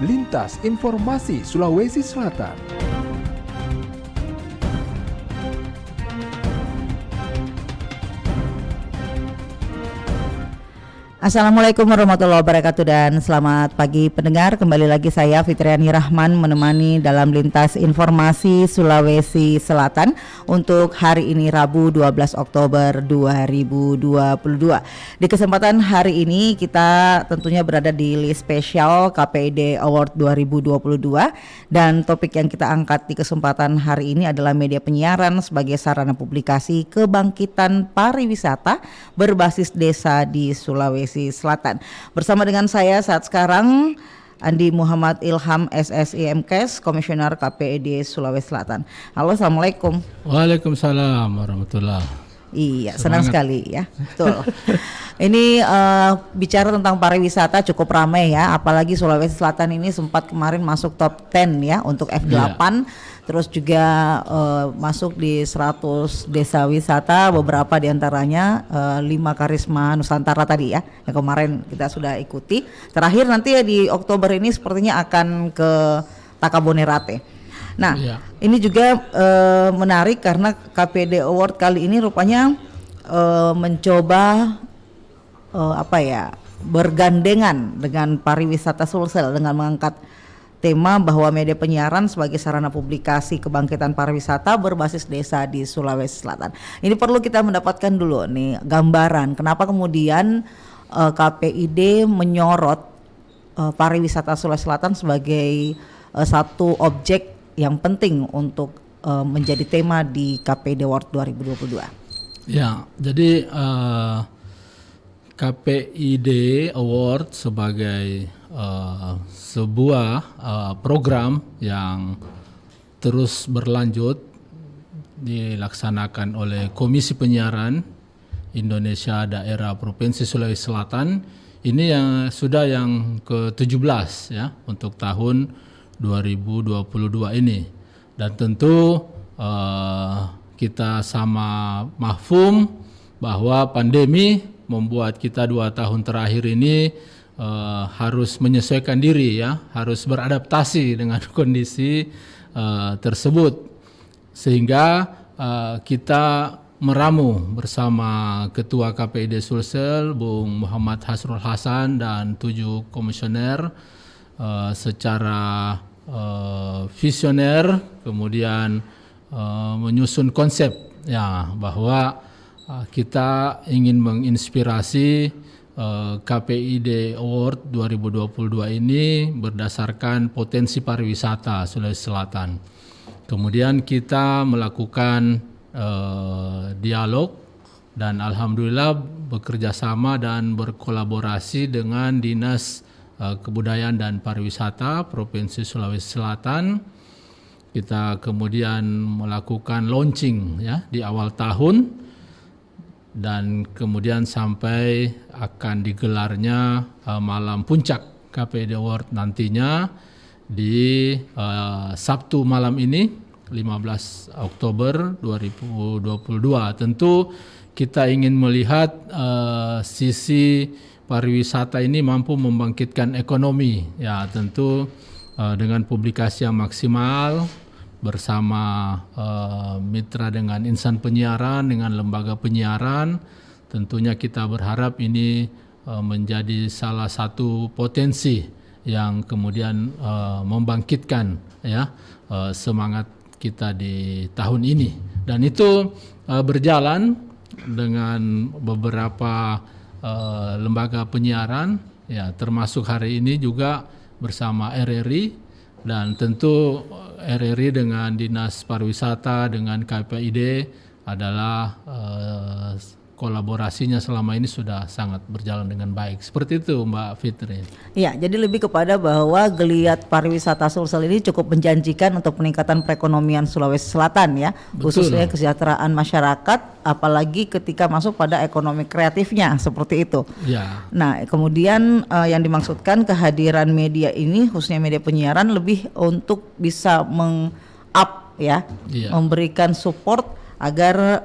Lintas Informasi Sulawesi Selatan. Assalamualaikum warahmatullahi wabarakatuh dan selamat pagi pendengar. Kembali lagi saya Fitriani Rahman menemani dalam Lintas Informasi Sulawesi Selatan untuk hari ini Rabu 12 Oktober 2022. Di kesempatan hari ini kita tentunya berada di list spesial KPID Award 2022 dan topik yang kita angkat di kesempatan hari ini adalah media penyiaran sebagai sarana publikasi kebangkitan pariwisata berbasis desa di Sulawesi Selatan. Bersama dengan saya saat sekarang Andi Muhammad Ilham SSI MKes, Komisioner KPID Sulawesi Selatan. Halo, Assalamualaikum. Waalaikumsalam warahmatullahi. Iya, senang sekali ya. Betul. Ini bicara tentang pariwisata cukup ramai ya, apalagi Sulawesi Selatan ini sempat kemarin masuk top 10 ya untuk F8. Terus juga masuk di 100 desa wisata, beberapa diantaranya 5 Karisma Nusantara tadi ya, yang kemarin kita sudah ikuti. Terakhir nanti ya di Oktober ini sepertinya akan ke Takabonerate. Nah, ini juga menarik karena KPID Award kali ini rupanya mencoba bergandengan dengan pariwisata Sulsel dengan mengangkat tema bahwa media penyiaran sebagai sarana publikasi kebangkitan pariwisata berbasis desa di Sulawesi Selatan. Ini perlu kita mendapatkan dulu nih gambaran kenapa kemudian KPID menyorot pariwisata Sulawesi Selatan sebagai satu objek yang penting untuk menjadi tema di KPID Award 2022. Ya, jadi KPID Award sebagai sebuah program yang terus berlanjut dilaksanakan oleh Komisi Penyiaran Indonesia Daerah Provinsi Sulawesi Selatan. Ini yang sudah yang ke-17 ya untuk tahun 2022 ini. Dan tentu kita sama mafhum bahwa pandemi membuat kita 2 tahun terakhir ini harus menyesuaikan diri ya, harus beradaptasi dengan kondisi tersebut, sehingga kita meramu bersama Ketua KPID Sulsel Bung Muhammad Hasrul Hasan dan 7 komisioner secara visioner, kemudian menyusun konsep ya bahwa kita ingin menginspirasi KPID Award 2022 ini berdasarkan potensi pariwisata Sulawesi Selatan. Kemudian kita melakukan dialog dan alhamdulillah bekerja sama dan berkolaborasi dengan Dinas Kebudayaan dan Pariwisata Provinsi Sulawesi Selatan. Kita kemudian melakukan launching ya di awal tahun. Dan kemudian sampai akan digelarnya malam puncak KPID Award nantinya di Sabtu malam ini 15 Oktober 2022. Tentu kita ingin melihat sisi pariwisata ini mampu membangkitkan ekonomi ya, tentu dengan publikasi yang maksimal bersama mitra dengan insan penyiaran, dengan lembaga penyiaran. Tentunya kita berharap ini menjadi salah satu potensi yang kemudian membangkitkan ya semangat kita di tahun ini. Dan itu berjalan dengan beberapa lembaga penyiaran ya, termasuk hari ini juga bersama RRI, dan tentu RRI dengan Dinas Pariwisata dengan KPID adalah kolaborasinya selama ini sudah sangat berjalan dengan baik. Seperti itu Mbak Fitri. Iya, jadi lebih kepada bahwa geliat pariwisata Sulsel ini cukup menjanjikan untuk peningkatan perekonomian Sulawesi Selatan ya. Betul. Khususnya kesejahteraan masyarakat, apalagi ketika masuk pada ekonomi kreatifnya seperti itu. Ya. Nah, kemudian yang dimaksudkan kehadiran media ini, khususnya media penyiaran, lebih untuk bisa memberikan support agar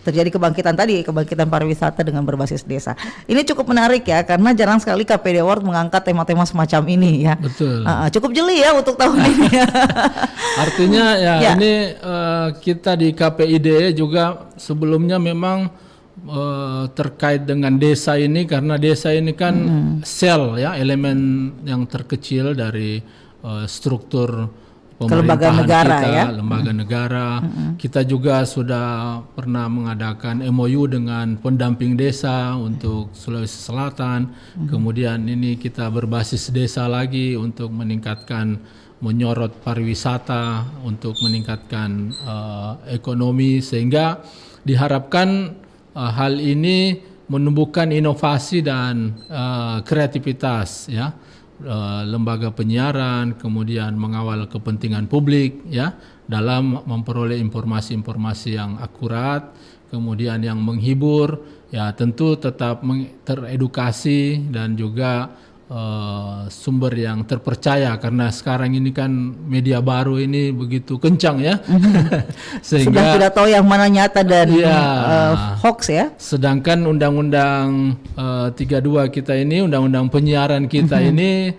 terjadi kebangkitan pariwisata dengan berbasis desa. Ini cukup menarik ya, karena jarang sekali KPID Award mengangkat tema-tema semacam ini ya. Betul. Cukup jeli ya untuk tahun ini. Artinya ini kita di KPID juga sebelumnya memang terkait dengan desa ini, karena desa ini kan sel ya, elemen yang terkecil dari struktur pemerintahan negara, kita, ya? lembaga negara. Kita juga sudah pernah mengadakan MOU dengan pendamping desa untuk Sulawesi Selatan. Kemudian ini kita berbasis desa lagi untuk menyorot pariwisata, untuk meningkatkan ekonomi, sehingga diharapkan hal ini menumbuhkan inovasi dan kreativitas ya. Lembaga penyiaran, kemudian mengawal kepentingan publik ya dalam memperoleh informasi-informasi yang akurat, kemudian yang menghibur ya, tentu tetap teredukasi dan juga sumber yang terpercaya, karena sekarang ini kan media baru ini begitu kencang ya. Sehingga sudah tidak tahu yang mana nyata dan hoax ya. Sedangkan Undang-Undang 32 kita ini, Undang-Undang Penyiaran kita ini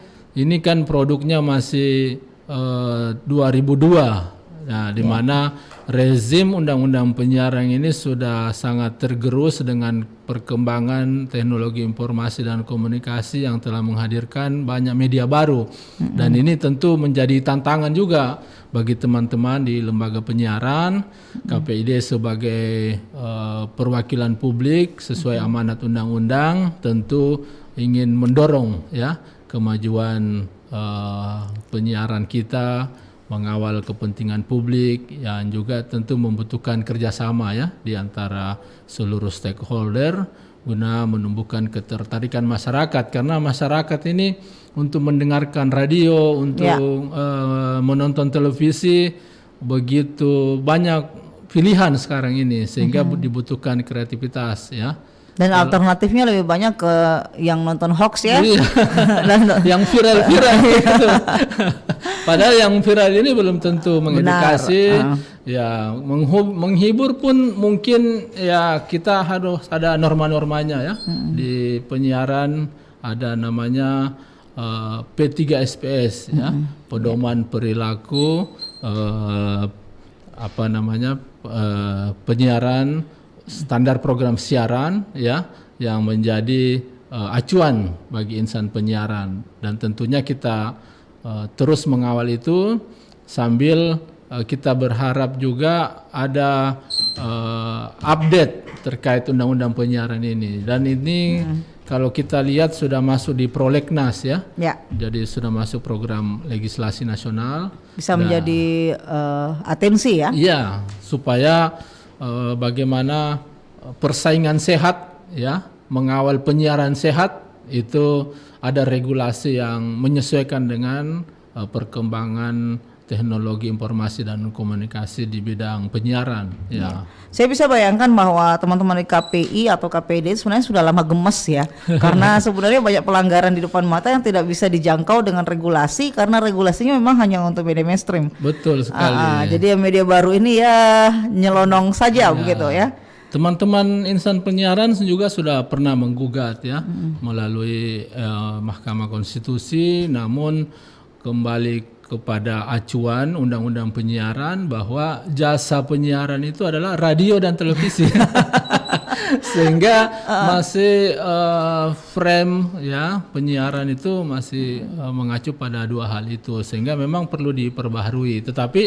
kan produknya masih 2002. Nah, di mana rezim Undang-Undang Penyiaran ini sudah sangat tergerus dengan perkembangan teknologi informasi dan komunikasi yang telah menghadirkan banyak media baru. Dan ini tentu menjadi tantangan juga bagi teman-teman di lembaga penyiaran. KPID sebagai perwakilan publik sesuai amanat undang-undang tentu ingin mendorong ya kemajuan penyiaran kita, mengawal kepentingan publik, yang juga tentu membutuhkan kerjasama ya di antara seluruh stakeholder guna menumbuhkan ketertarikan masyarakat, karena masyarakat ini untuk mendengarkan radio, untuk menonton televisi begitu banyak pilihan sekarang ini, sehingga dibutuhkan kreativitas ya. Dan alternatifnya lebih banyak ke yang nonton hoax ya. Iya. Yang viral-viral gitu. Padahal yang viral ini belum tentu mengedukasi. Ya, menghibur pun mungkin ya kita harus ada norma-normanya ya. Di penyiaran ada namanya P3SPS ya, pedoman perilaku penyiaran, standar program siaran ya, yang menjadi acuan bagi insan penyiaran, dan tentunya kita terus mengawal itu sambil kita berharap juga ada update terkait undang-undang penyiaran ini, dan ini kalau kita lihat sudah masuk di prolegnas ya. Jadi sudah masuk program legislasi nasional, bisa menjadi atensi ya. Iya, supaya bagaimana persaingan sehat ya, mengawal penyiaran sehat itu ada regulasi yang menyesuaikan dengan perkembangan teknologi informasi dan komunikasi di bidang penyiaran ya. Saya bisa bayangkan bahwa teman-teman di KPI atau KPID sebenarnya sudah lama gemes ya, karena sebenarnya banyak pelanggaran di depan mata yang tidak bisa dijangkau dengan regulasi, karena regulasinya memang hanya untuk media mainstream. Betul sekali. Jadi media baru ini ya nyelonong saja begitu ya. Teman-teman insan penyiaran juga sudah pernah menggugat ya melalui Mahkamah Konstitusi, namun kembali kepada acuan Undang-Undang Penyiaran bahwa jasa penyiaran itu adalah radio dan televisi. Sehingga masih frame ya penyiaran itu masih mengacu pada dua hal itu, sehingga memang perlu diperbaharui. Tetapi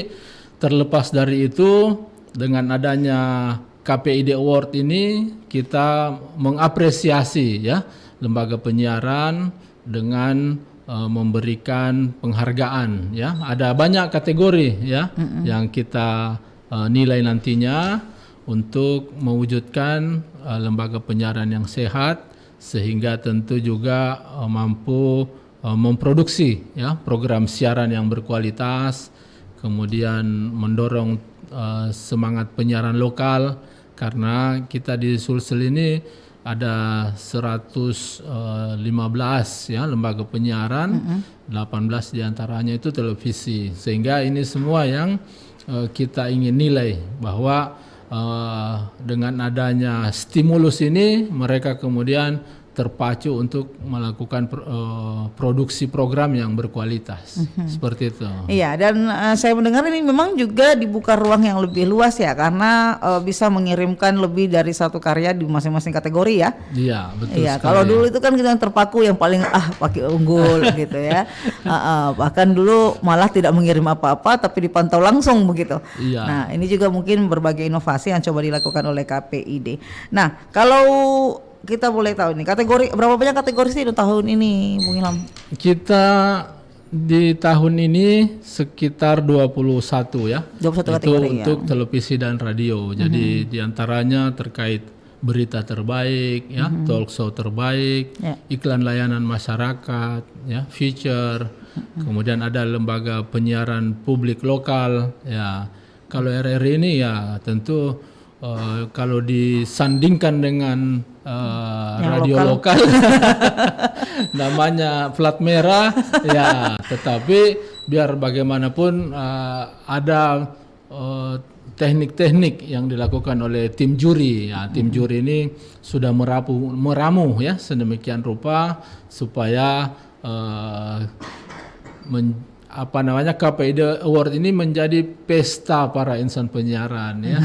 terlepas dari itu, dengan adanya KPID Award ini kita mengapresiasi ya lembaga penyiaran dengan memberikan penghargaan ya. Ada banyak kategori ya yang kita nilai nantinya untuk mewujudkan lembaga penyiaran yang sehat, sehingga tentu juga mampu memproduksi ya program siaran yang berkualitas, kemudian mendorong semangat penyiaran lokal, karena kita di Sulsel ini ada 115 ya lembaga penyiaran, 18 diantaranya itu televisi, sehingga ini semua yang kita ingin nilai bahwa dengan adanya stimulus ini mereka kemudian terpacu untuk melakukan produksi program yang berkualitas. Seperti itu. Iya, dan saya mendengar ini memang juga dibuka ruang yang lebih luas ya, karena bisa mengirimkan lebih dari satu karya di masing-masing kategori ya. Iya, betul Iya, sekali. kalau dulu itu kan kita terpaku yang paling pakai unggul gitu ya. Bahkan dulu malah tidak mengirim apa-apa tapi dipantau langsung begitu. Iya. Nah, ini juga mungkin berbagai inovasi yang coba dilakukan oleh KPID. Nah, kalau kita boleh tahu nih kategori, berapa banyak kategori sih di tahun ini, Bung Ilham? Kita di tahun ini sekitar 21 ya. 21 itu kategori untuk televisi dan radio. Jadi diantaranya terkait berita terbaik, ya, talk show terbaik, iklan layanan masyarakat, ya, feature. Kemudian ada lembaga penyiaran publik lokal, ya. Kalau RRI ini ya tentu kalau disandingkan dengan radio lokal, namanya plat merah, ya. Tetapi biar bagaimanapun ada teknik-teknik yang dilakukan oleh tim juri. Ya, tim juri ini sudah meramu ya sedemikian rupa supaya KPID Award ini menjadi pesta para insan penyiaran ya.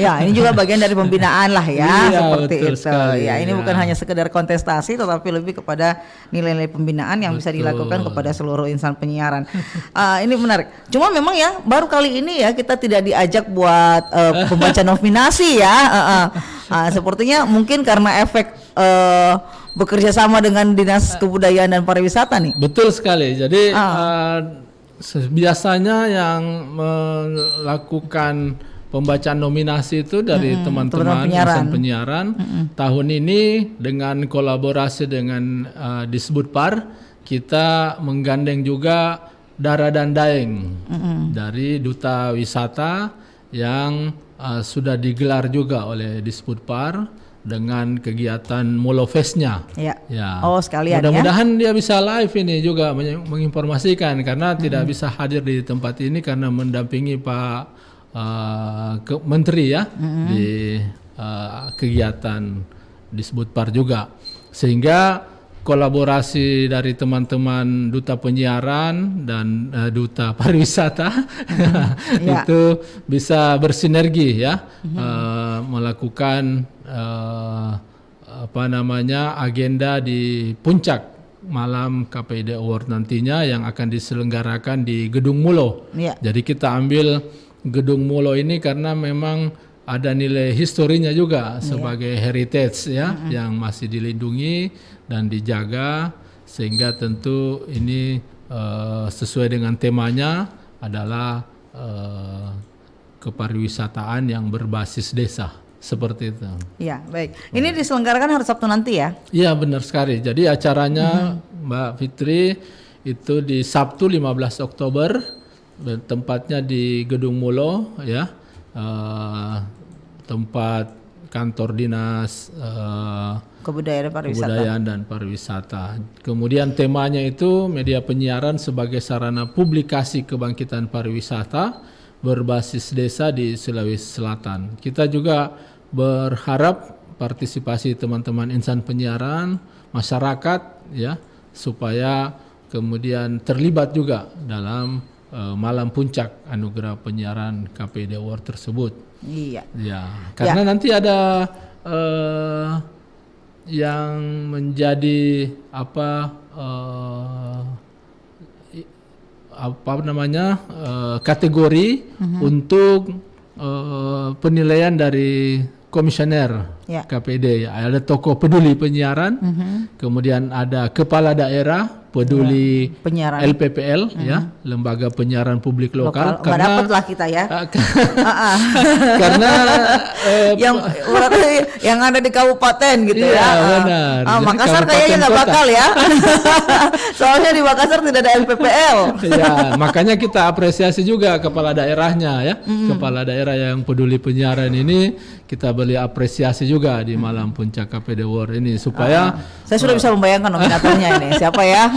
Ya, ini juga bagian dari pembinaan lah ya, Iya, seperti betul itu. sekali, Ya, ini ya. bukan hanya sekedar kontestasi tetapi lebih kepada nilai-nilai pembinaan yang bisa Betul. dilakukan kepada seluruh insan penyiaran. Ini menarik. Cuma memang ya baru kali ini ya kita tidak diajak buat pembaca nominasi ya. Sepertinya mungkin karena efek bekerja sama dengan Dinas Kebudayaan dan Pariwisata nih. Betul sekali. Jadi biasanya yang melakukan pembacaan nominasi itu dari teman-teman insan penyiaran. Tahun ini dengan kolaborasi dengan Disbudpar, kita menggandeng juga Dara dan Daeng dari Duta Wisata yang sudah digelar juga oleh Disbudpar dengan kegiatan Molofestnya. Ya. Ya. Oh, sekalian ya. Mudah-mudahan dia bisa live ini juga menginformasikan karena tidak bisa hadir di tempat ini karena mendampingi Pak Menteri ya di kegiatan Disbudpar juga. Sehingga kolaborasi dari teman-teman Duta Penyiaran dan Duta Pariwisata itu bisa bersinergi ya melakukan agenda di puncak malam KPID Award nantinya yang akan diselenggarakan di Gedung Mulo. Jadi kita ambil Gedung Mulo ini karena memang ada nilai historinya juga sebagai heritage ya yang masih dilindungi dan dijaga, sehingga tentu ini sesuai dengan temanya adalah kepariwisataan yang berbasis desa, seperti itu. Ya, baik. Ini diselenggarakan hari Sabtu nanti ya? Iya, benar sekali. Jadi acaranya Mbak Fitri itu di Sabtu 15 Oktober, tempatnya di Gedung Mulo ya. Tempat kantor dinas Kebudayaan dan Pariwisata. Kemudian temanya itu media penyiaran sebagai sarana publikasi kebangkitan pariwisata berbasis desa di Sulawesi Selatan. Kita juga berharap partisipasi teman-teman insan penyiaran, masyarakat ya, supaya kemudian terlibat juga dalam malam puncak anugerah penyiaran KPID Award tersebut. Iya. Ya, karena nanti ada yang menjadi kategori untuk penilaian dari komisioner KPID. Ada tokoh peduli penyiaran, kemudian ada kepala daerah peduli penyiaran LPPL ya, lembaga penyiaran publik lokal. Karena dapatlah kita ya. Karena yang ada di kabupaten gitu iya, ya. Benar. Makassar kayaknya nggak bakal ya. Soalnya di Makassar tidak ada LPPL. Ya, makanya kita apresiasi juga kepala daerahnya ya. Kepala daerah yang peduli penyiaran ini kita beri apresiasi juga di malam puncak KPID Award ini supaya saya sudah bisa membayangkan nominatornya ini siapa ya.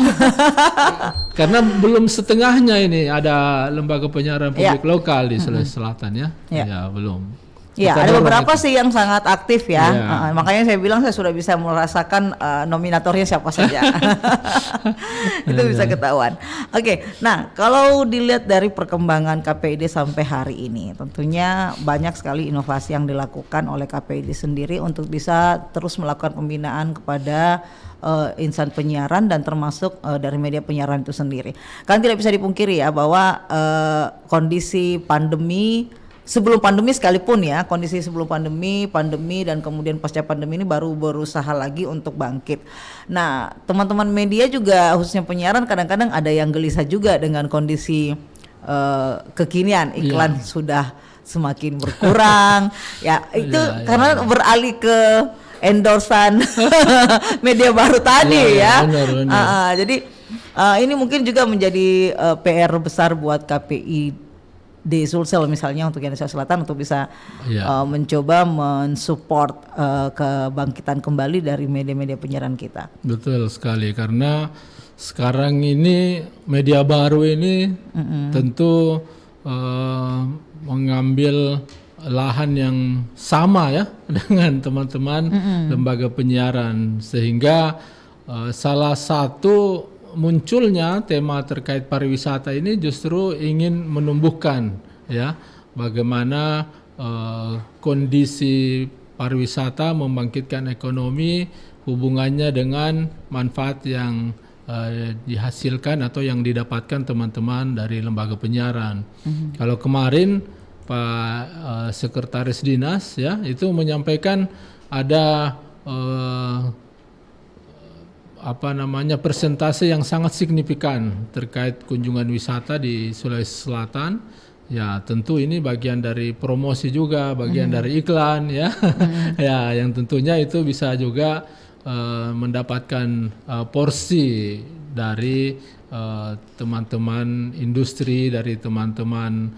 Karena belum setengahnya ini ada lembaga penyiaran publik lokal di Sulawesi Selatan ya. Ya, belum. Ya, Kita ada dorong beberapa itu. sih yang sangat aktif ya. Iya. Makanya saya bilang saya sudah bisa merasakan nominatornya siapa saja. Itu bisa ketahuan. Oke, nah kalau dilihat dari perkembangan KPID sampai hari ini, tentunya banyak sekali inovasi yang dilakukan oleh KPID sendiri untuk bisa terus melakukan pembinaan kepada insan penyiaran dan termasuk dari media penyiaran itu sendiri. Kan tidak bisa dipungkiri ya bahwa kondisi pandemi, sebelum pandemi sekalipun ya, kondisi sebelum pandemi dan kemudian pasca pandemi ini baru berusaha lagi untuk bangkit. Nah, teman-teman media juga khususnya penyiaran kadang-kadang ada yang gelisah juga dengan kondisi kekinian, iklan sudah semakin berkurang. Ya, itu karena beralih ke endorsan media baru tadi ya. Benar. Jadi ini mungkin juga menjadi PR besar buat KPI di Sulsel misalnya untuk Indonesia Selatan untuk bisa mencoba mensupport kebangkitan kembali dari media-media penyiaran kita. Betul sekali, karena sekarang ini media baru ini tentu mengambil lahan yang sama ya dengan teman-teman lembaga penyiaran, sehingga salah satu munculnya tema terkait pariwisata ini justru ingin menumbuhkan ya bagaimana kondisi pariwisata membangkitkan ekonomi, hubungannya dengan manfaat yang dihasilkan atau yang didapatkan teman-teman dari lembaga penyiaran. Kalau kemarin Pak Sekretaris Dinas ya itu menyampaikan ada persentase yang sangat signifikan terkait kunjungan wisata di Sulawesi Selatan. Ya, tentu ini bagian dari promosi juga, bagian dari iklan ya. Ya, yang tentunya itu bisa juga mendapatkan porsi dari teman-teman industri, dari teman-teman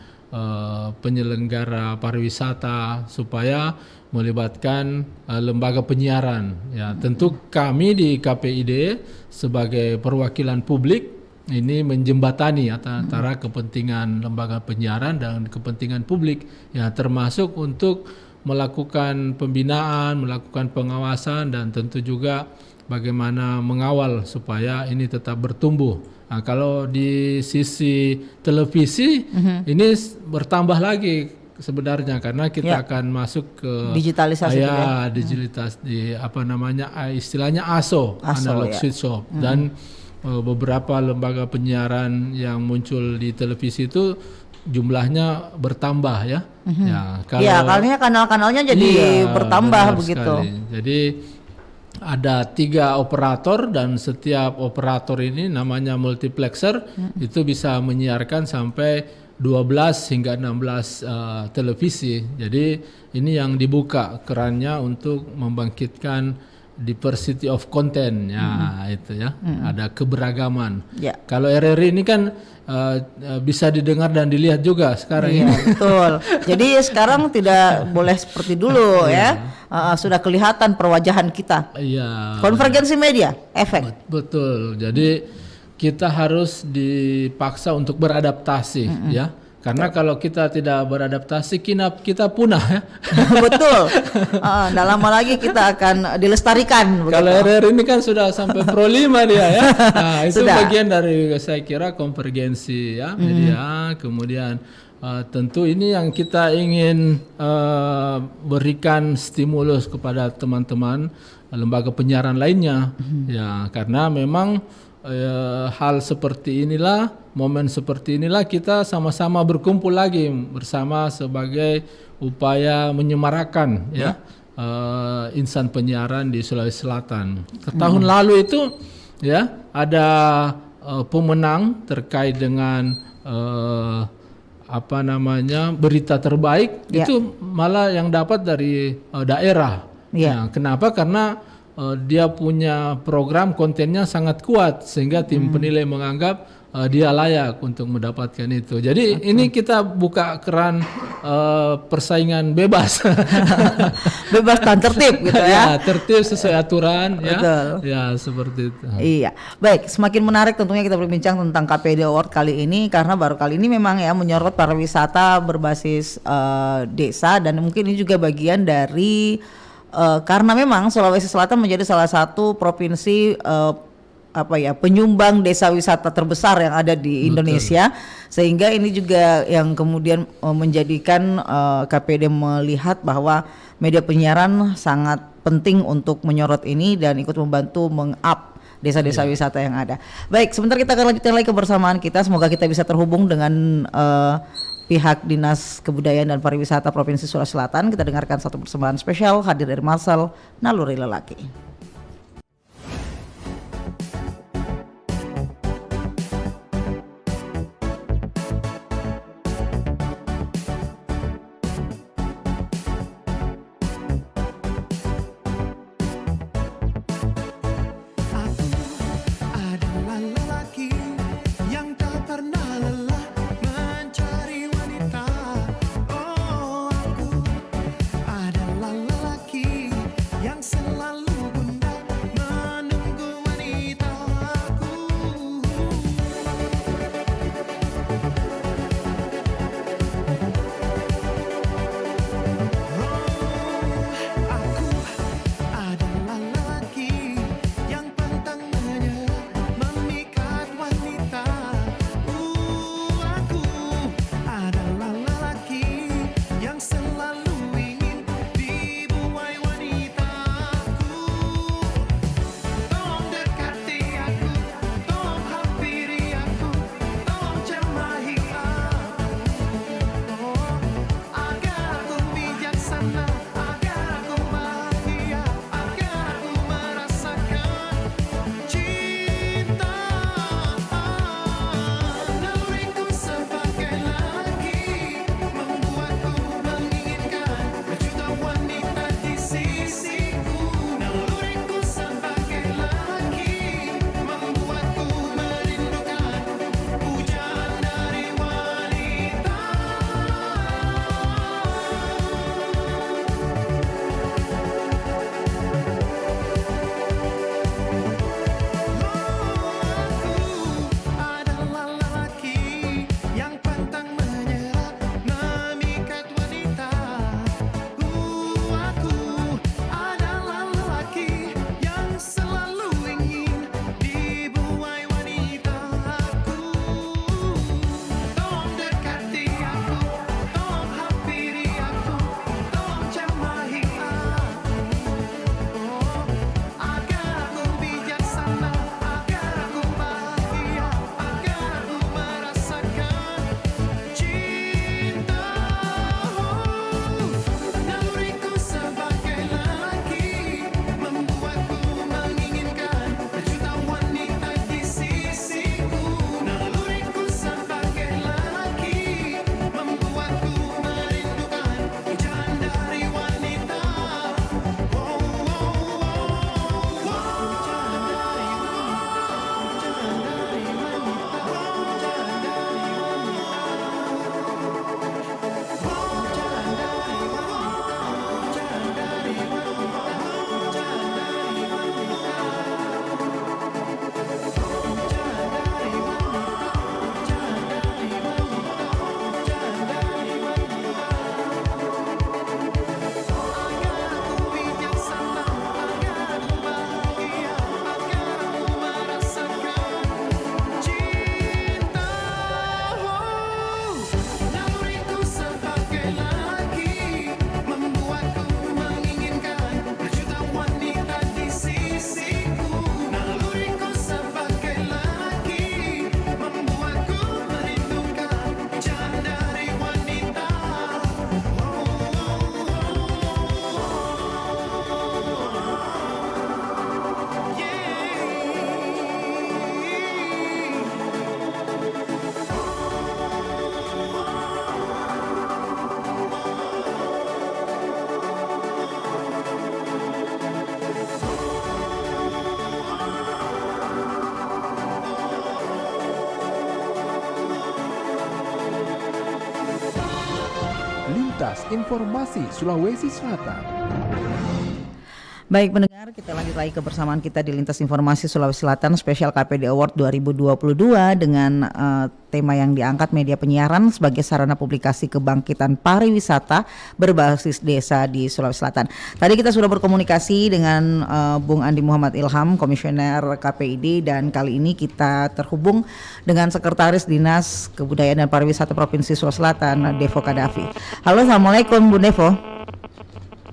penyelenggara pariwisata supaya melibatkan lembaga penyiaran. Ya, tentu kami di KPID sebagai perwakilan publik ini menjembatani antara kepentingan lembaga penyiaran dan kepentingan publik, ya termasuk untuk melakukan pembinaan, melakukan pengawasan dan tentu juga bagaimana mengawal supaya ini tetap bertumbuh. Nah, kalau di sisi televisi ini bertambah lagi sebenarnya karena kita akan masuk ke digitalisasi istilahnya ASO analog switch off, dan beberapa lembaga penyiaran yang muncul di televisi itu jumlahnya bertambah ya. Karena kanal-kanalnya jadi bertambah begitu. Sekali. Jadi ada 3 operator dan setiap operator ini namanya multiplexer itu bisa menyiarkan sampai 12 hingga 16 televisi. Jadi ini yang dibuka kerannya untuk membangkitkan diversity of content ya, itu ya. Ada keberagaman. Kalau RRI ini kan bisa didengar dan dilihat juga sekarang ini. Betul. Jadi sekarang tidak boleh seperti dulu ya. Sudah kelihatan perwajahan kita. Iya. Konvergensi media, efek. Betul. Jadi kita harus dipaksa untuk beradaptasi ya. Karena kalau kita tidak beradaptasi kita punah ya. Betul. Nggak lama lagi kita akan dilestarikan. Kalau RR ini kan sudah sampai Pro 5 dia ya. Nah, itu Sudah. bagian dari saya kira konvergensi ya media. Kemudian tentu ini yang kita ingin berikan stimulus kepada teman-teman lembaga penyiaran lainnya. Ya, karena memang hal seperti inilah, momen seperti inilah kita sama-sama berkumpul lagi bersama sebagai upaya menyemarakan insan penyiaran di Sulawesi Selatan. Tahun lalu itu ya ada pemenang terkait dengan berita terbaik itu malah yang dapat dari daerah. Nah, kenapa? Karena dia punya program kontennya sangat kuat sehingga tim penilai menganggap dia layak untuk mendapatkan itu. Jadi ini kita buka keran persaingan bebas. Bebas dan tertib gitu ya. Ya, tertib sesuai aturan ya. Betul. Ya, seperti itu. Iya, baik. Semakin menarik tentunya kita berbincang tentang KPD Award kali ini karena baru kali ini memang ya menyorot pariwisata berbasis desa dan mungkin ini juga bagian dari karena memang Sulawesi Selatan menjadi salah satu provinsi penyumbang desa wisata terbesar yang ada di Indonesia, sehingga ini juga yang kemudian menjadikan KPD melihat bahwa media penyiaran sangat penting untuk menyorot ini dan ikut membantu meng-up desa-desa wisata yang ada. Baik, sebentar kita akan lanjutkan lagi kebersamaan kita. Semoga kita bisa terhubung dengan pihak Dinas Kebudayaan dan Pariwisata Provinsi Sulawesi Selatan. Kita dengarkan satu persembahan spesial hadir dari Marcel Naluri Lelaki. Yang selalu Lintas Informasi Sulawesi Selatan. Baik pendengar, kita lanjut lagi kebersamaan kita di Lintas Informasi Sulawesi Selatan Special KPD Award 2022 dengan tema yang diangkat media penyiaran sebagai sarana publikasi kebangkitan pariwisata berbasis desa di Sulawesi Selatan. Tadi kita sudah berkomunikasi dengan Bung Andi Muhammad Ilham, Komisioner KPID, dan kali ini kita terhubung dengan Sekretaris Dinas Kebudayaan dan Pariwisata Provinsi Sulawesi Selatan, Devo Kadafi. Halo, Assalamualaikum Bu Devo.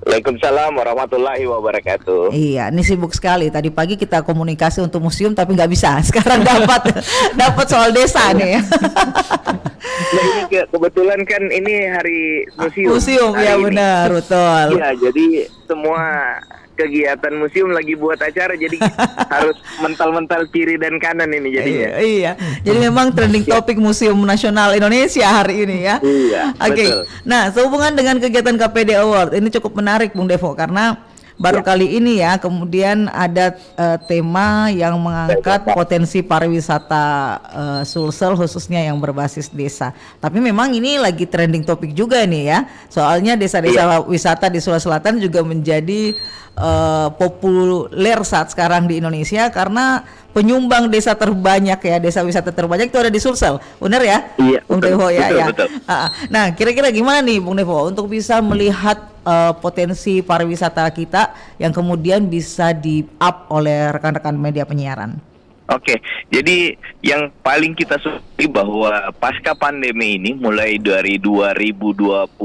Waalaikumsalam warahmatullahi wabarakatuh. Iya, ini sibuk sekali. Tadi pagi kita komunikasi untuk museum tapi nggak bisa. Sekarang dapat soal desa nih. Nah ini kebetulan kan ini hari museum. Museum ya, benar, betul. Iya, jadi semua kegiatan museum lagi buat acara, jadi harus mental-mental kiri dan kanan ini jadinya. Iya. Jadi memang trending topik Museum Nasional Indonesia hari ini ya. Iya. Oke. Betul. Nah, sehubungan dengan kegiatan KPD Award ini cukup menarik Bung Devo karena baru kali ini ya kemudian ada tema yang mengangkat potensi pariwisata Sulsel khususnya yang berbasis desa. Tapi memang ini lagi trending topik juga nih ya. Soalnya desa-desa wisata di Sulawesi Selatan juga menjadi populer saat sekarang di Indonesia karena penyumbang desa terbanyak ya, desa wisata terbanyak itu ada di Sulsel, benar ya? Iya, Bung Devo ya. betul. Nah, kira-kira gimana nih Bung Devo untuk bisa melihat potensi pariwisata kita yang kemudian bisa di-up oleh rekan-rekan media penyiaran? Oke, jadi yang paling kita sukai bahwa pasca pandemi ini mulai dari 2021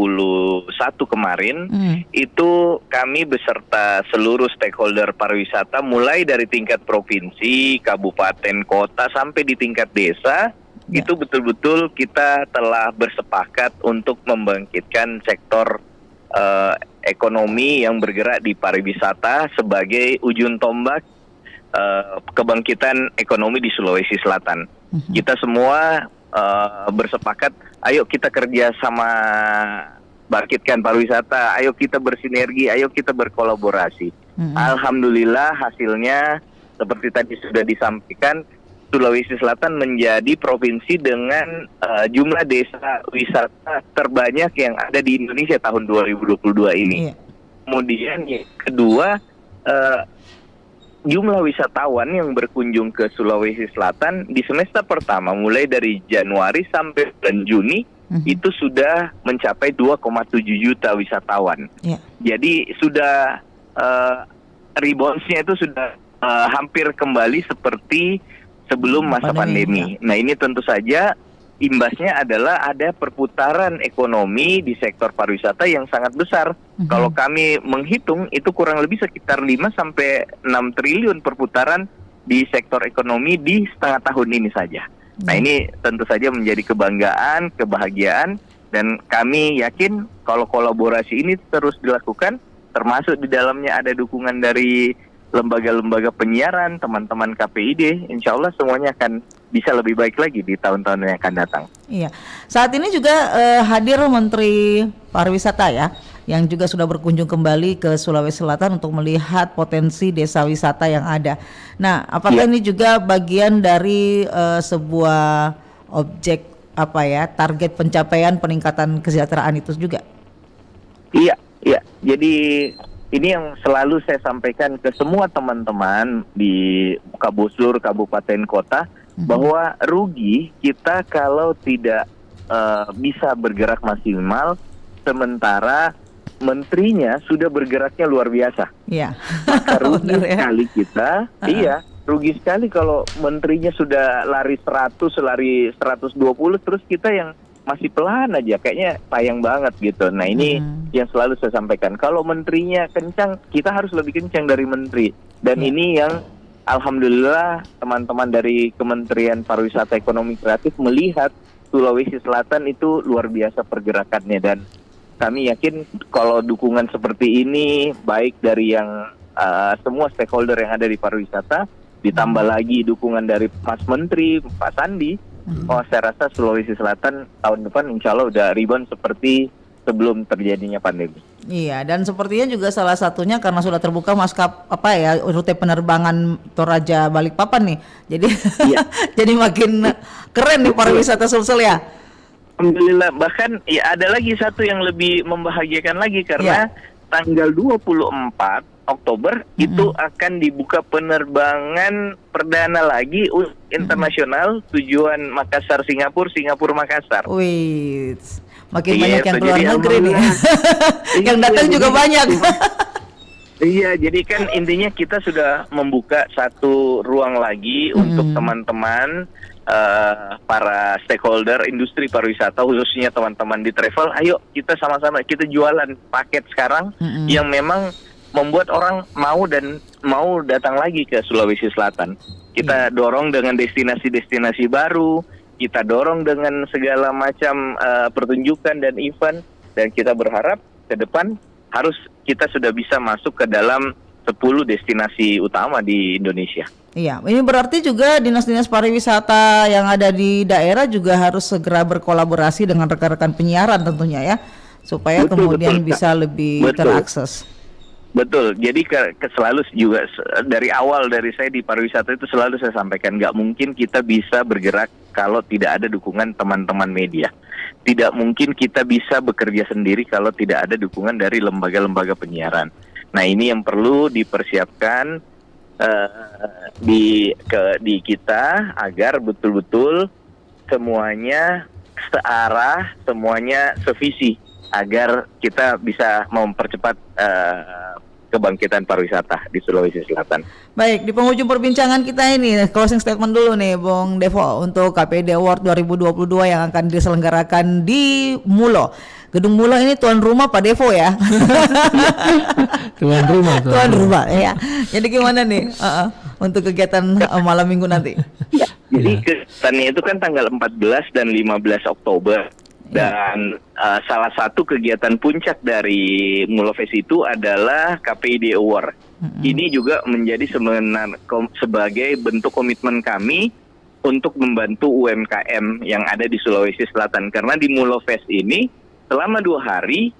kemarin itu kami beserta seluruh stakeholder pariwisata mulai dari tingkat provinsi, kabupaten, kota sampai di tingkat desa itu betul-betul kita telah bersepakat untuk membangkitkan sektor ekonomi yang bergerak di pariwisata sebagai ujung tombak kebangkitan ekonomi di Sulawesi Selatan. Kita semua bersepakat, ayo kita kerja sama bangkitkan pariwisata, ayo kita bersinergi, ayo kita berkolaborasi. Alhamdulillah hasilnya seperti tadi sudah disampaikan, Sulawesi Selatan menjadi provinsi dengan jumlah desa wisata terbanyak yang ada di Indonesia tahun 2022 ini. Kemudian yang kedua, jumlah wisatawan yang berkunjung ke Sulawesi Selatan di semester pertama mulai dari Januari sampai bulan Juni itu sudah mencapai 2,7 juta wisatawan. Jadi sudah rebounds-nya itu sudah hampir kembali seperti sebelum masa pandemi. Nah ini tentu saja imbasnya adalah ada perputaran ekonomi di sektor pariwisata yang sangat besar. Kalau kami menghitung itu kurang lebih sekitar 5 sampai 6 triliun perputaran di sektor ekonomi di setengah tahun ini saja. Nah ini tentu saja menjadi kebanggaan, kebahagiaan, dan kami yakin kalau kolaborasi ini terus dilakukan, termasuk di dalamnya ada dukungan dari lembaga-lembaga penyiaran, teman-teman KPID, insya Allah semuanya akan bisa lebih baik lagi di tahun-tahun yang akan datang. Iya, saat ini juga hadir Menteri Pariwisata ya, yang juga sudah berkunjung kembali ke Sulawesi Selatan untuk melihat potensi desa wisata yang ada. Nah, apakah ini juga bagian dari sebuah objek target pencapaian peningkatan kesejahteraan itu juga? Iya. Jadi ini yang selalu saya sampaikan ke semua teman-teman di Kabusur, kabupaten, kota, bahwa rugi kita kalau tidak bisa bergerak maksimal sementara menterinya sudah bergeraknya luar biasa. Iya. Maka rugi sekali kita. Iya, rugi sekali kalau menterinya sudah lari 100, lari 120, terus kita yang masih pelan aja, kayaknya sayang banget gitu. Nah ini yang selalu saya sampaikan, kalau menterinya kencang, kita harus lebih kencang dari menteri. Dan ini yang alhamdulillah teman-teman dari Kementerian Pariwisata Ekonomi Kreatif melihat Sulawesi Selatan itu luar biasa pergerakannya, dan kami yakin kalau dukungan seperti ini baik dari yang semua stakeholder yang ada di pariwisata, ditambah lagi dukungan dari Mas Menteri, Pak Sandi, saya rasa Sulawesi Selatan tahun depan insya Allah udah rebound seperti sebelum terjadinya pandemi. Iya, dan sepertinya juga salah satunya karena sudah terbuka rute penerbangan Toraja Balikpapan nih. Jadi jadi makin keren nih pariwisata Sulsel ya. Alhamdulillah, bahkan ya ada lagi satu yang lebih membahagiakan lagi karena tanggal 24 Oktober itu akan dibuka penerbangan perdana lagi internasional tujuan Makassar Singapura, Singapura Makassar. Wih, makin banyak yang keluar jadi negeri nih. Yang datang juga banyak. Iya, jadi kan intinya kita sudah membuka satu ruang lagi untuk teman-teman para stakeholder industri pariwisata, khususnya teman-teman di travel. Ayo kita sama-sama kita jualan paket sekarang yang memang membuat orang mau datang lagi ke Sulawesi Selatan. Kita dorong dengan destinasi-destinasi baru, kita dorong dengan segala macam pertunjukan dan event, dan kita berharap ke depan harus kita sudah bisa masuk ke dalam 10 destinasi utama di Indonesia. Iya, ini berarti juga dinas-dinas pariwisata yang ada di daerah juga harus segera berkolaborasi dengan rekan-rekan penyiaran tentunya ya, supaya kemudian bisa lebih terakses. Betul, jadi selalu juga dari awal dari saya di pariwisata itu selalu saya sampaikan, nggak mungkin kita bisa bergerak kalau tidak ada dukungan teman-teman media. Tidak mungkin kita bisa bekerja sendiri kalau tidak ada dukungan dari lembaga-lembaga penyiaran. Nah, ini yang perlu dipersiapkan di kita agar betul-betul semuanya searah, semuanya sevisi, agar kita bisa mempercepat kebangkitan pariwisata di Sulawesi Selatan. Baik, di penghujung perbincangan kita ini closing statement dulu nih Bung Devo untuk KPID Award 2022 yang akan diselenggarakan di Mulo. Gedung Mulo ini tuan rumah Pak Devo ya. Tuan rumah ya. Jadi gimana nih untuk kegiatan malam minggu nanti? Jadi kegiatannya itu kan tanggal 14 dan 15 Oktober. Dan salah satu kegiatan puncak dari Mulofest itu adalah KPID Award. Ini juga menjadi sebagai bentuk komitmen kami untuk membantu UMKM yang ada di Sulawesi Selatan. Karena di Mulofest ini selama 2 hari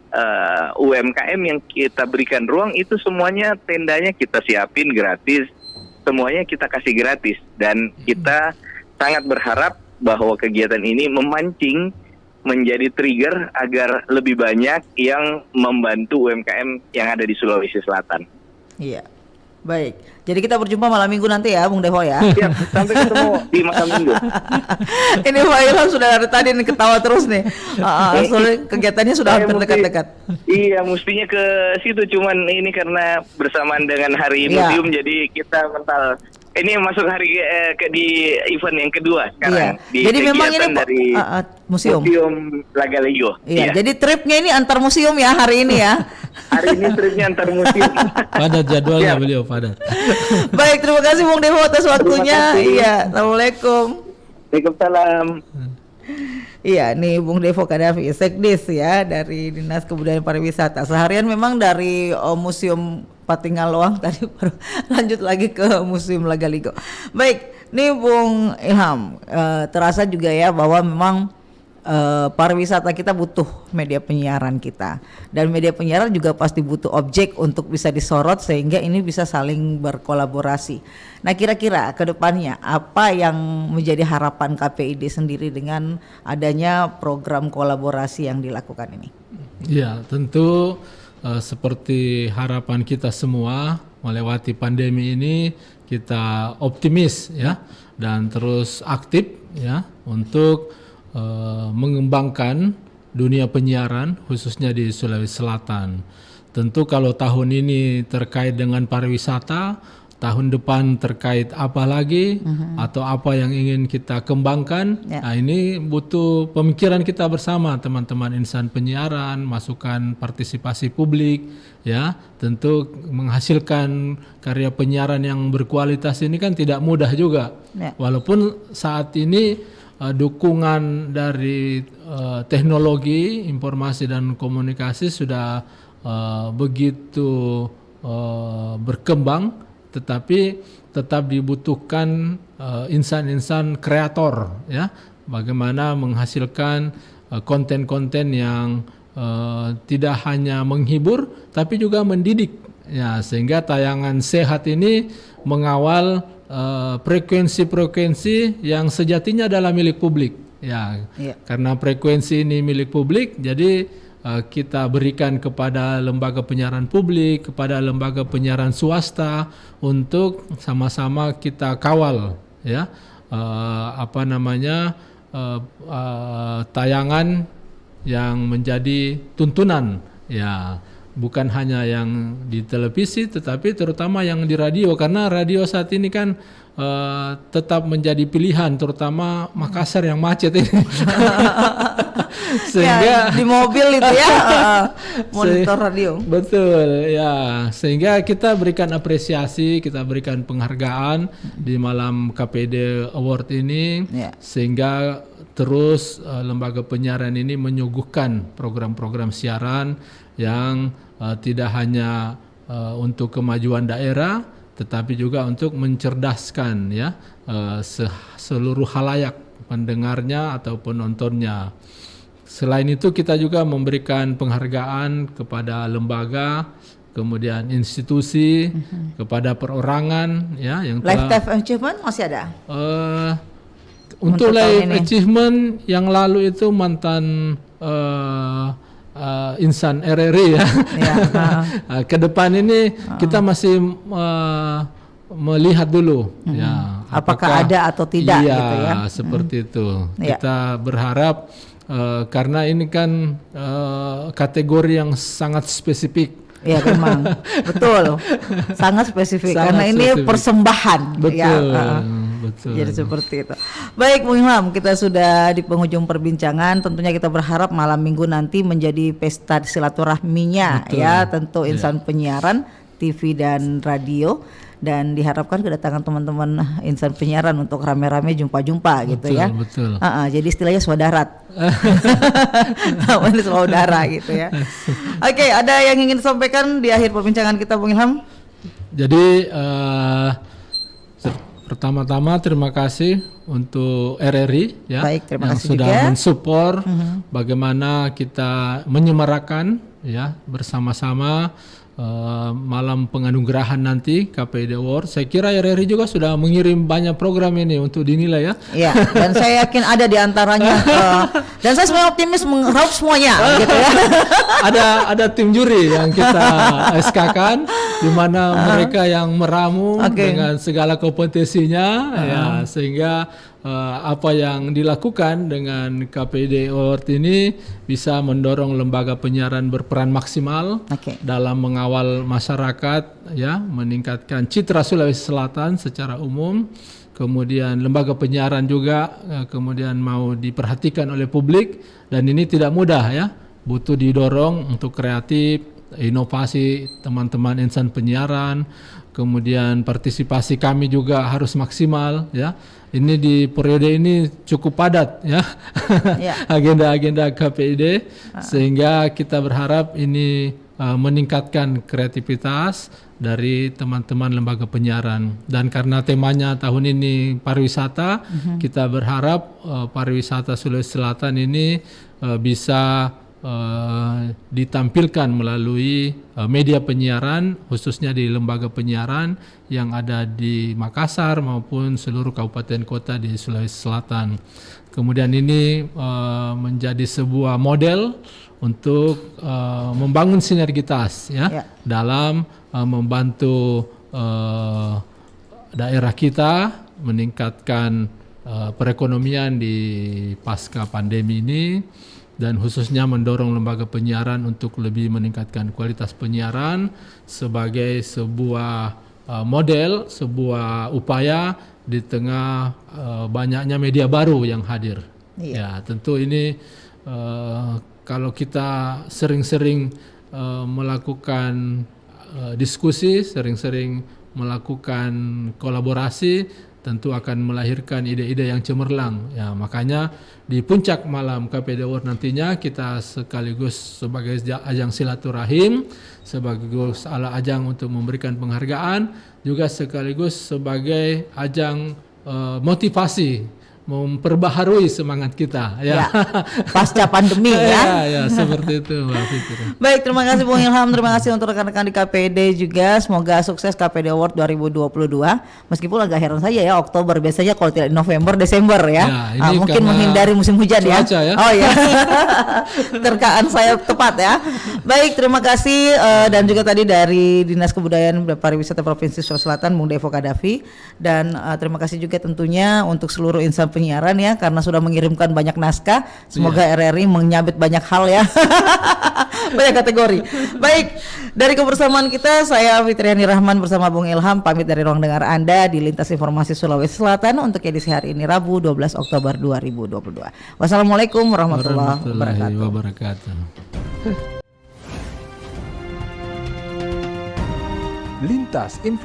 UMKM yang kita berikan ruang itu semuanya tendanya kita siapin gratis, semuanya kita kasih gratis. Dan kita sangat berharap bahwa kegiatan ini memancing menjadi trigger agar lebih banyak yang membantu UMKM yang ada di Sulawesi Selatan. Iya, baik. Jadi kita berjumpa malam minggu nanti ya, Bung Devo ya. Siap, sampai ketemu di malam minggu. Ini Pak Ilham sudah dari tadi nih ketawa terus nih. Soalnya kegiatannya sudah hampir dekat-dekat. Iya, mestinya ke situ, cuman ini karena bersamaan dengan hari museum, jadi kita mental. Ini masuk hari di event yang kedua sekarang. Di jadi memang ini dari museum Lagaligo. Iya, jadi tripnya ini antar museum ya hari ini ya. Hari ini tripnya antar museum. Padat jadwalnya beliau, padat. Baik, terima kasih Bung Devo atas waktunya. Iya, Assalamualaikum. Waalaikumsalam. Iya, nih Bung Devo Kadafi, Sekdis ya dari Dinas Kebudayaan Pariwisata. Seharian memang dari Museum Patingaloang tadi baru lanjut lagi ke Museum Lagaligo. Baik, nih Bung Ilham, terasa juga ya bahwa memang pariwisata kita butuh media penyiaran kita, dan media penyiaran juga pasti butuh objek untuk bisa disorot sehingga ini bisa saling berkolaborasi. Nah, kira-kira ke depannya apa yang menjadi harapan KPID sendiri dengan adanya program kolaborasi yang dilakukan ini? Ya, tentu seperti harapan kita semua melewati pandemi ini, kita optimis ya dan terus aktif ya untuk mengembangkan dunia penyiaran khususnya di Sulawesi Selatan. Tentu kalau tahun ini terkait dengan pariwisata, tahun depan terkait apa lagi atau apa yang ingin kita kembangkan. Nah, ini butuh pemikiran kita bersama teman-teman insan penyiaran, masukan partisipasi publik ya. Tentu menghasilkan karya penyiaran yang berkualitas ini kan tidak mudah juga. Walaupun saat ini dukungan dari teknologi informasi dan komunikasi sudah begitu berkembang, tetapi tetap dibutuhkan insan-insan kreator ya, bagaimana menghasilkan konten-konten yang tidak hanya menghibur tapi juga mendidik ya, sehingga tayangan sehat ini mengawal frekuensi-frekuensi yang sejatinya adalah milik publik Ya, karena frekuensi ini milik publik, jadi kita berikan kepada lembaga penyiaran publik, kepada lembaga penyiaran swasta untuk sama-sama kita kawal, ya, tayangan yang menjadi tuntunan, ya. Bukan hanya yang di televisi, tetapi terutama yang di radio, karena radio saat ini kan tetap menjadi pilihan, terutama Makassar yang macet ini. Sehingga di mobil itu ya, monitor radio. Betul, ya. Sehingga kita berikan apresiasi, kita berikan penghargaan di malam KPD Award ini, sehingga terus lembaga penyiaran ini menyuguhkan program-program siaran yang tidak hanya untuk kemajuan daerah, tetapi juga untuk mencerdaskan, ya, seluruh halayak pendengarnya ataupun nontonnya. Selain itu kita juga memberikan penghargaan kepada lembaga, kemudian institusi, kepada perorangan, ya, yang telah Lifetime achievement masih ada. Untuk life achievement yang lalu itu mantan insan RRI, ya. Ke depan ini kita masih melihat dulu, ya, apakah ada atau tidak, iya, gitu ya. Seperti itu. Kita berharap karena ini kan kategori yang sangat spesifik. Ya memang, betul, sangat spesifik, karena ini persembahan. Betul. Betul. Jadi seperti itu. Baik, Bung Ilham, kita sudah di penghujung perbincangan. Tentunya kita berharap malam minggu nanti menjadi pesta silaturahminya, ya, tentu insan penyiaran TV dan radio. Dan diharapkan kedatangan teman-teman insan penyiaran untuk rame-rame jumpa-jumpa, gitu ya. Betul. Jadi istilahnya swadarat. Namanya saudara, gitu ya. Oke, ada yang ingin disampaikan di akhir perbincangan kita, Bung Ilham? Jadi pertama-tama terima kasih untuk RRI, ya. Baik, terima yang kasih sudah juga mensupport bagaimana kita menyemarakan, ya, bersama-sama malam penganugerahan nanti KPD Award. Saya kira RRI juga sudah mengirim banyak program ini untuk dinilai, ya. Iya, dan saya yakin ada di antaranya. Dan saya sebenarnya optimis meraup semuanya, gitu ya. Ada tim juri yang kita SK-kan, di mana mereka yang meramu dengan segala kompetensinya, ya, sehingga apa yang dilakukan dengan KPD Award ini bisa mendorong lembaga penyiaran berperan maksimal dalam mengawal masyarakat, ya, meningkatkan citra Sulawesi Selatan secara umum. Kemudian lembaga penyiaran juga kemudian mau diperhatikan oleh publik, dan ini tidak mudah, ya, butuh didorong untuk kreatif, inovasi teman-teman insan penyiaran, kemudian partisipasi kami juga harus maksimal, ya. Ini di periode ini cukup padat, ya, agenda-agenda KPID, sehingga kita berharap ini meningkatkan kreativitas dari teman-teman lembaga penyiaran. Dan karena temanya tahun ini pariwisata, kita berharap pariwisata Sulawesi Selatan ini bisa ditampilkan melalui media penyiaran, khususnya di lembaga penyiaran yang ada di Makassar maupun seluruh kabupaten kota di Sulawesi Selatan. Kemudian ini menjadi sebuah model untuk membangun sinergitas, ya, dalam membantu daerah kita meningkatkan perekonomian di pasca pandemi ini, dan khususnya mendorong lembaga penyiaran untuk lebih meningkatkan kualitas penyiaran sebagai sebuah model, sebuah upaya di tengah banyaknya media baru yang hadir. Ya, tentu ini kalau kita sering-sering melakukan diskusi, sering-sering melakukan kolaborasi, tentu akan melahirkan ide-ide yang cemerlang. Ya, makanya di puncak malam KPD Award nantinya kita sekaligus sebagai ajang silaturahim, sekaligus ajang untuk memberikan penghargaan, juga sekaligus sebagai ajang motivasi memperbaharui semangat kita ya. Pasca pandemi ya. Ya, seperti itu Mbak Fitri. Baik, terima kasih Bung Ilham, terima kasih untuk rekan-rekan di KPD juga. Semoga sukses KPD Award 2022. Meskipun agak heran saja ya, Oktober biasanya kalau tidak November, Desember ya. Ya, ini mungkin karena menghindari musim hujan ya. cuaca ya. Oh ya. Terkaan saya tepat ya. Baik, terima kasih dan juga tadi dari Dinas Kebudayaan dan Pariwisata Provinsi Sulawesi Selatan Bung Devo Kadafi, dan terima kasih juga tentunya untuk seluruh insan penyiaran ya, karena sudah mengirimkan banyak naskah. Semoga RRI menyabet banyak hal ya. Banyak kategori. Baik, dari kebersamaan kita, saya Fitriani Rahman bersama Bung Ilham pamit dari ruang dengar Anda di Lintas Informasi Sulawesi Selatan untuk edisi hari ini Rabu 12 Oktober 2022. Wassalamualaikum warahmatullahi wabarakatuh. Lintas Info